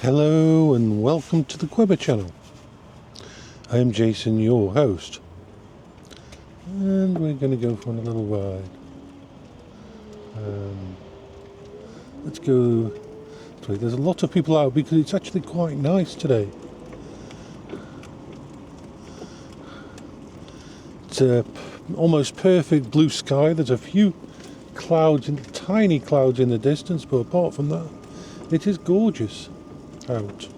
Hello and welcome to the Quibber channel. I am Jason, your host, and we're going to go for a little ride. Let's go. There's a lot of people out because it's actually quite nice today. It's a almost perfect blue sky. There's a few clouds, tiny clouds in the distance, but apart from that, it is gorgeous out.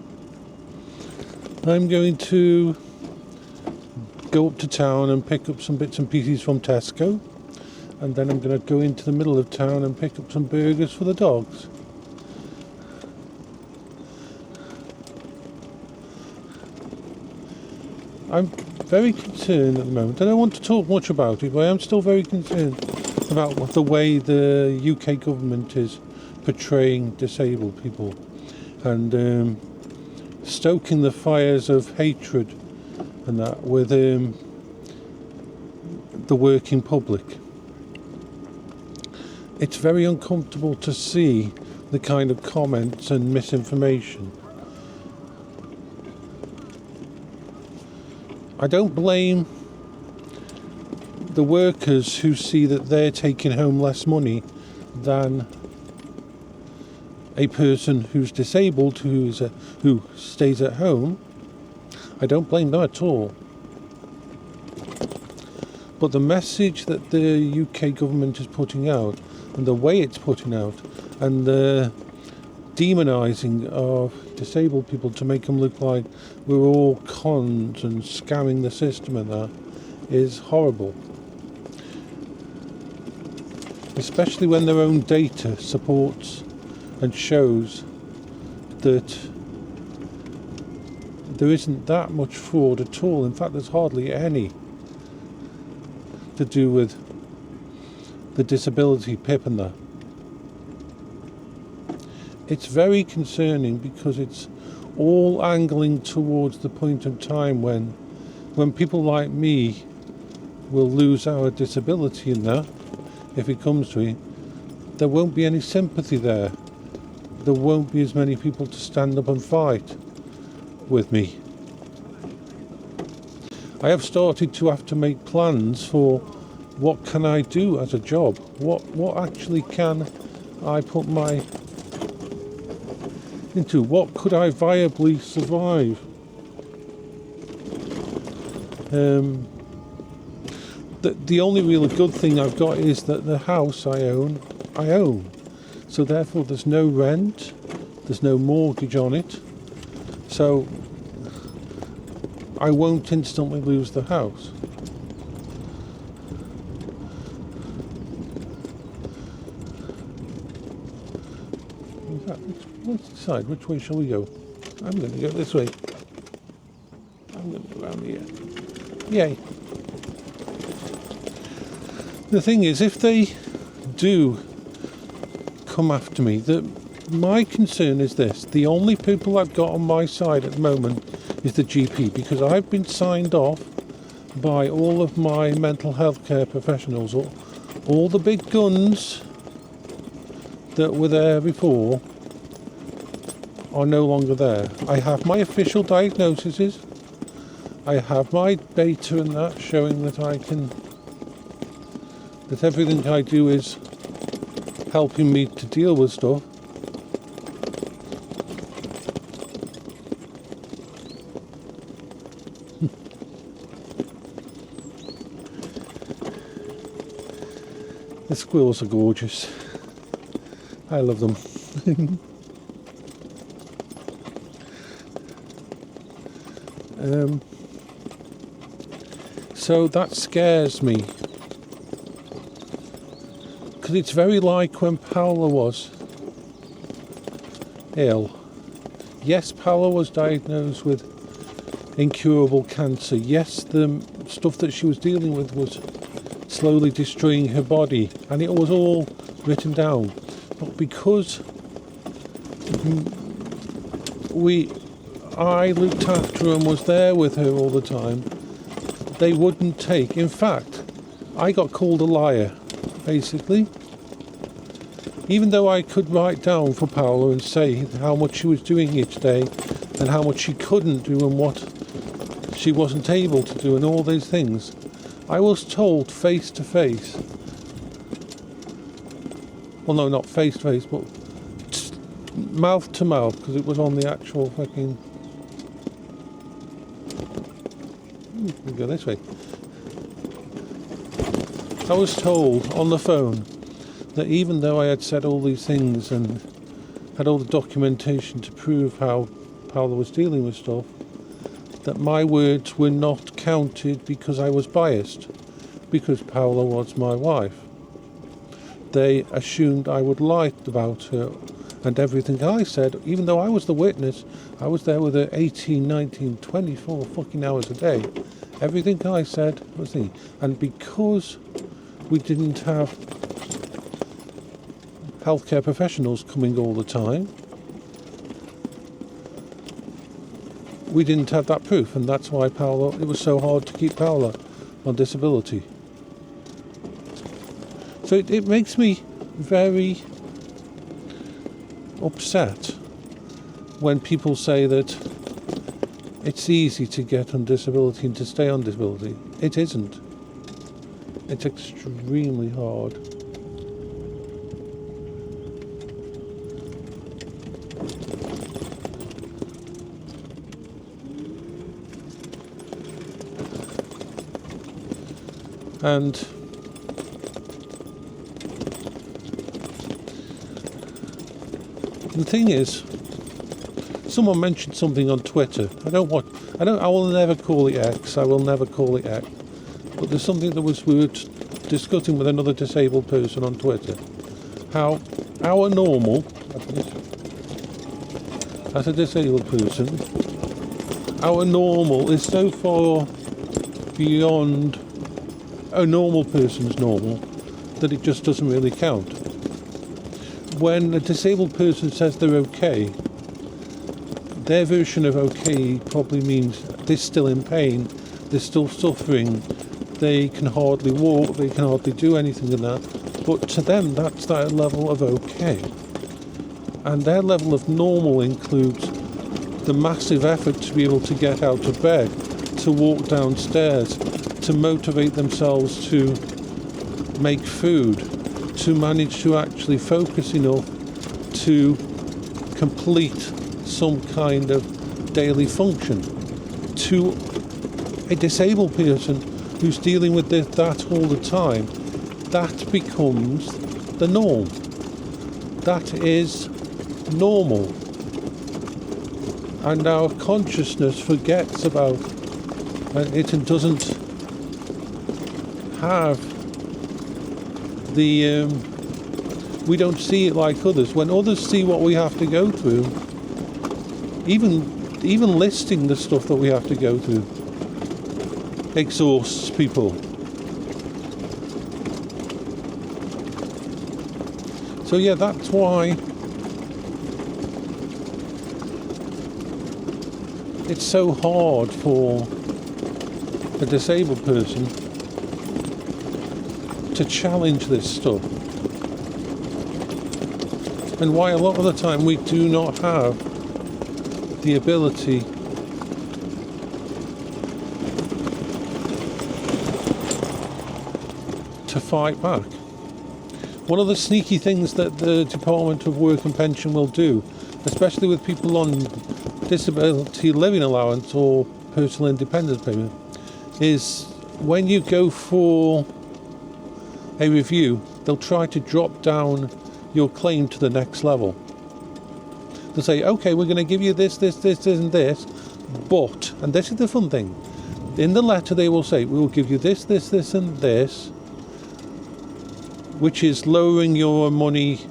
I'm going to go up to town and pick up some bits and pieces from Tesco, and then I'm going to go into the middle of town and pick up some burgers for the dogs. I'm very concerned at the moment. I don't want to talk much about it, but I am still very concerned about the way the UK government is portraying disabled people and stoking the fires of hatred and that with the working public. It's very uncomfortable to see the kind of comments and misinformation. I don't blame the workers who see that they're taking home less money than a person who's disabled, who stays at home. I don't blame them at all. But the message that the UK government is putting out, and the way it's putting out, and the demonising of disabled people to make them look like we're all cons and scamming the system and that, is horrible. Especially when their own data supports and shows that there isn't that much fraud at all. In fact, there's hardly any to do with the disability PIP and that. It's very concerning because it's all angling towards the point of time when people like me will lose our disability in that. If it comes to it, there won't be any sympathy there. There won't be as many people to stand up and fight with me. I have started to have to make plans for what can I do as a job? What actually can I put my into? What could I viably survive? The only real good thing I've got is that the house I own. So therefore there's no rent, there's no mortgage on it. So I won't instantly lose the house. Let's decide which way shall we go. I'm going to go this way. I'm going to go around here. Yay. The thing is, if they do come after me, my concern is this: the only people I've got on my side at the moment is the GP, because I've been signed off by all of my mental health care professionals. All the big guns that were there before are no longer there. I have my official diagnoses, I have my beta and that showing that that everything I do is helping me to deal with stuff. The squirrels are gorgeous. I love them. So that scares me, because it's very like when Paola was ill. Yes, Paola was diagnosed with incurable cancer. Yes, the stuff that she was dealing with was slowly destroying her body, and it was all written down. But because I looked after her and was there with her all the time, they wouldn't take. In fact, I got called a liar, basically. even though I could write down for Paola and say how much she was doing each day and how much she couldn't do and what she wasn't able to do and all these things, I was told face to face, well no, not face to face, but mouth to mouth, because it was on the actual fucking, we go this way. I was told on the phone that even though I had said all these things and had all the documentation to prove how Paola was dealing with stuff, that my words were not counted because I was biased, because Paola was my wife. They assumed I would lie about her, and everything I said, even though I was the witness, I was there with her 18, 19, 24 fucking hours a day. Everything I said was the, and because we didn't have healthcare professionals coming all the time, we didn't have that proof, and that's why Paola, it was so hard to keep Paola on disability. So it makes me very upset when people say that it's easy to get on disability and to stay on disability. It isn't. It's extremely hard. And the thing is, someone mentioned something on Twitter. I will never call it X. I will never call it X. But there's something that we were discussing with another disabled person on Twitter. How our normal, as a disabled person, our normal is so far beyond a normal person's normal that it just doesn't really count. When a disabled person says they're okay, their version of okay probably means they're still in pain, they're still suffering, they can hardly walk, they can hardly do anything in that. But to them, that's their level of okay. And their level of normal includes the massive effort to be able to get out of bed, to walk downstairs, to motivate themselves to make food, to manage to actually focus enough to complete some kind of daily function. To a disabled person who's dealing with that all the time, that becomes the norm. That is normal. And our consciousness forgets about it and doesn't have the we don't see it like others. When others see what we have to go through, even listing the stuff that we have to go through exhausts people. So yeah, that's why it's so hard for a disabled person to challenge this stuff, and why a lot of the time we do not have the ability to fight back. One of the sneaky things that the Department of Work and Pension will do, especially with people on disability living allowance or personal independence payment, is when you go for a review, they'll try to drop down your claim to the next level. They'll say, okay, we're going to give you this, and this, but, and this is the fun thing, in the letter they will say, we will give you this, and this, which is lowering your money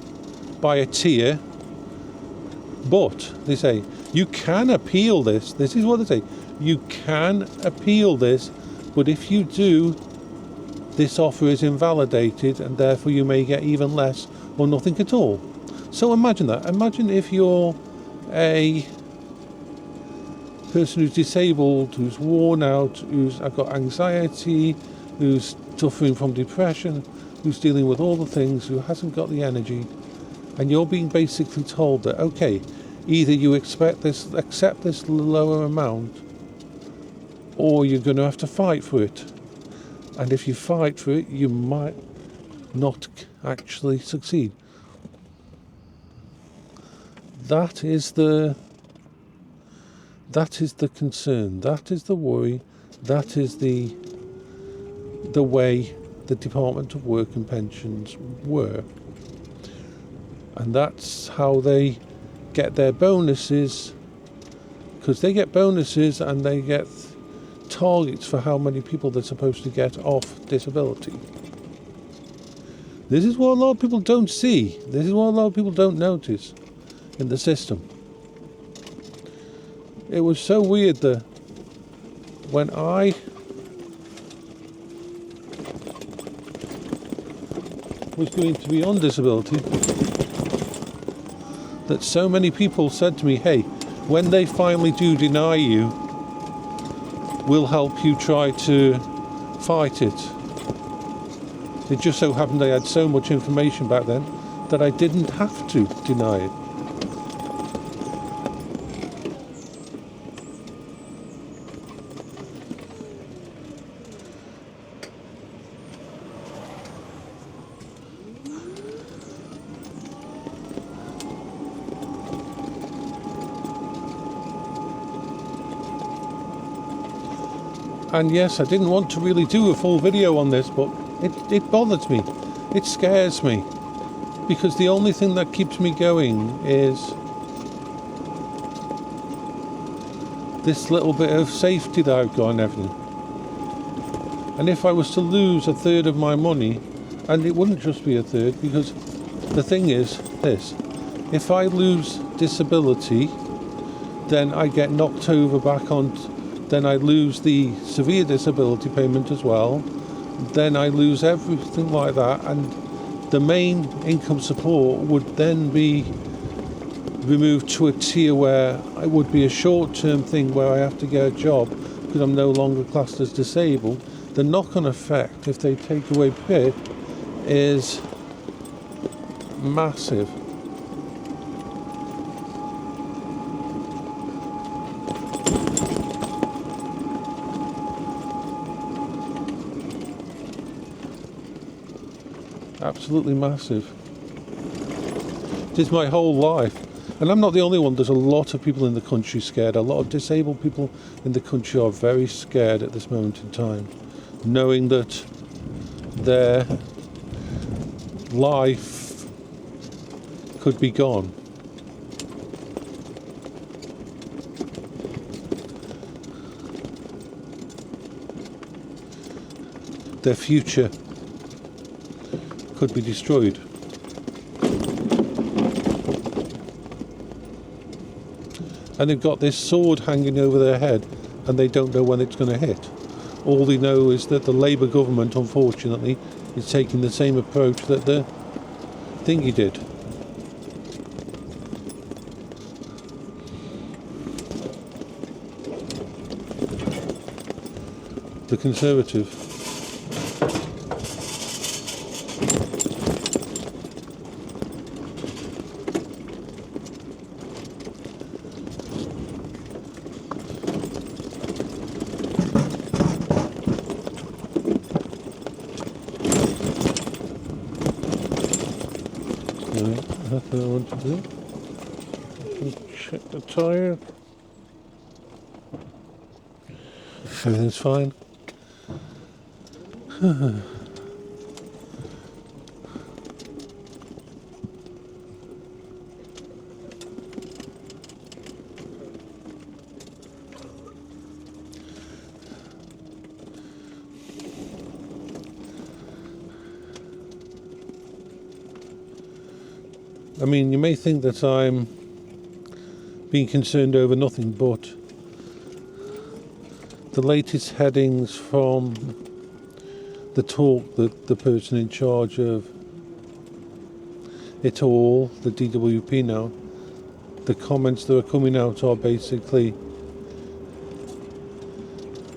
by a tier, but, they say, you can appeal this. This is what they say. You can appeal this, but if you do, this offer is invalidated, and therefore you may get even less or nothing at all. So imagine that. Imagine if you're a person who's disabled, who's worn out, who's got anxiety, who's suffering from depression, who's dealing with all the things, who hasn't got the energy, And you're being basically told that, okay, either you accept this lower amount, or you're going to have to fight for it. And if you fight for it, you might not actually succeed. That is the concern, that is the worry, that is the way the Department of Work and Pensions work. And that's how they get their bonuses, because they get bonuses and they get targets for how many people they're supposed to get off disability. This is what a lot of people don't see. This is what a lot of people don't notice in the system. It was so weird that when I was going to be on disability, that so many people said to me, hey, when they finally do deny you, we'll help you try to fight it. It just so happened I had so much information back then that I didn't have to deny it. And yes, I didn't want to really do a full video on this, but it bothers me. It scares me. Because the only thing that keeps me going is this little bit of safety that I've got and everything. And if I was to lose a third of my money, and it wouldn't just be a third, because the thing is this, if I lose disability, then I get knocked over back on, then I lose the severe disability payment as well, then I lose everything like that, and the main income support would then be removed to a tier where it would be a short-term thing where I have to get a job because I'm no longer classed as disabled. The knock-on effect, if they take away PIP, is massive. Absolutely massive. It is my whole life. And I'm not the only one. There's a lot of people in the country scared. A lot of disabled people in the country are very scared at this moment in time, knowing that their life could be gone. Their future could be destroyed. And they've got this sword hanging over their head and they don't know when it's going to hit. All they know is that the Labour government, unfortunately, is taking the same approach that the thingy did. The Conservative. That's what I want to do. Check the tyre. Everything's fine. I mean, you may think that I'm being concerned over nothing, but the latest headings from the talk that the person in charge of it all, the DWP now, the comments that are coming out are basically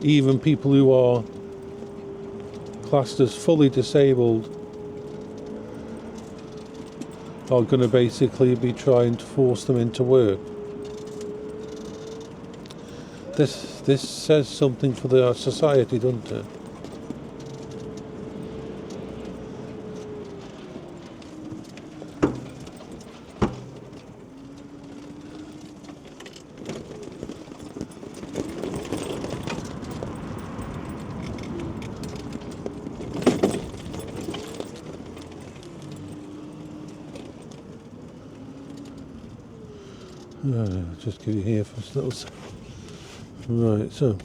even people who are classed as fully disabled are going to basically be trying to force them into work. This says something for the society, doesn't it? Just give you here for a little second. Right, so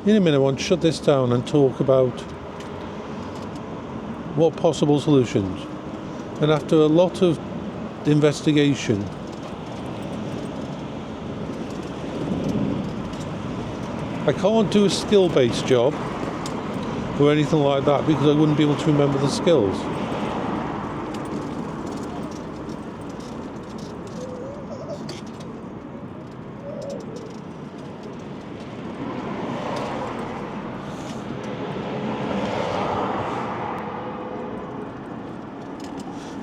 in a minute I want to shut this down and talk about what possible solutions. And after a lot of investigation, I can't do a skill-based job or anything like that because I wouldn't be able to remember the skills.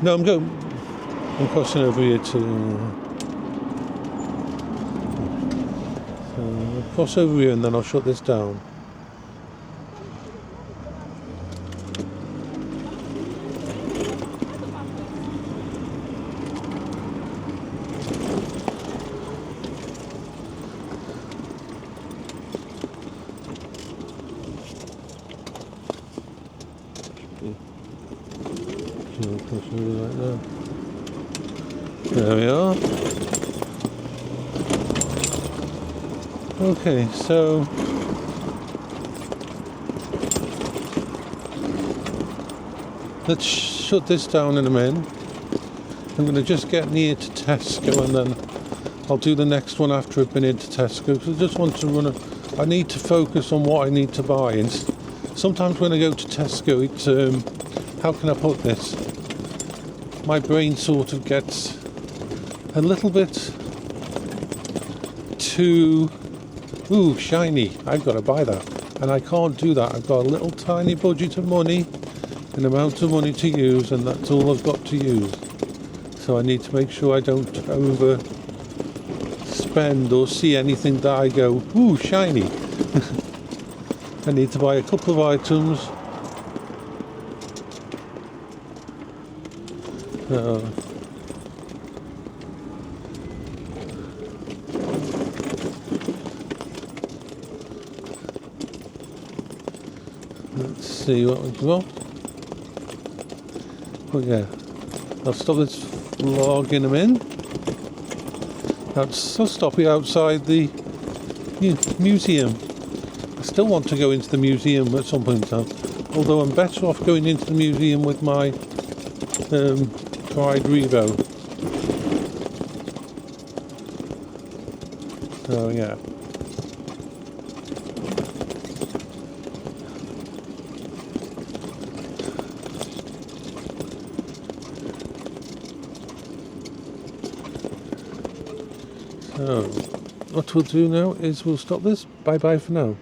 No, I'm crossing over here to... I'll cross over here and then I'll shut this down. Like that. There we are. Okay, so let's shut this down in a minute. I'm going to just get near to Tesco and then I'll do the next one after I've been into Tesco because I just want to I need to focus on what I need to buy. And sometimes when I go to Tesco, it's how can I put this? My brain sort of gets a little bit too, ooh, shiny, I've got to buy that. And I can't do that. I've got a little tiny budget of money, an amount of money to use, and that's all I've got to use. So I need to make sure I don't overspend or see anything that I go, ooh, shiny. I need to buy a couple of items. Let's see what we've got. Oh yeah, I'll stop this vlog in a minute. I'll stop you outside the museum. I still want to go into the museum at some point in time, although I'm better off going into the museum with my Pride Revo. So yeah. So what we'll do now is we'll stop this. Bye bye for now.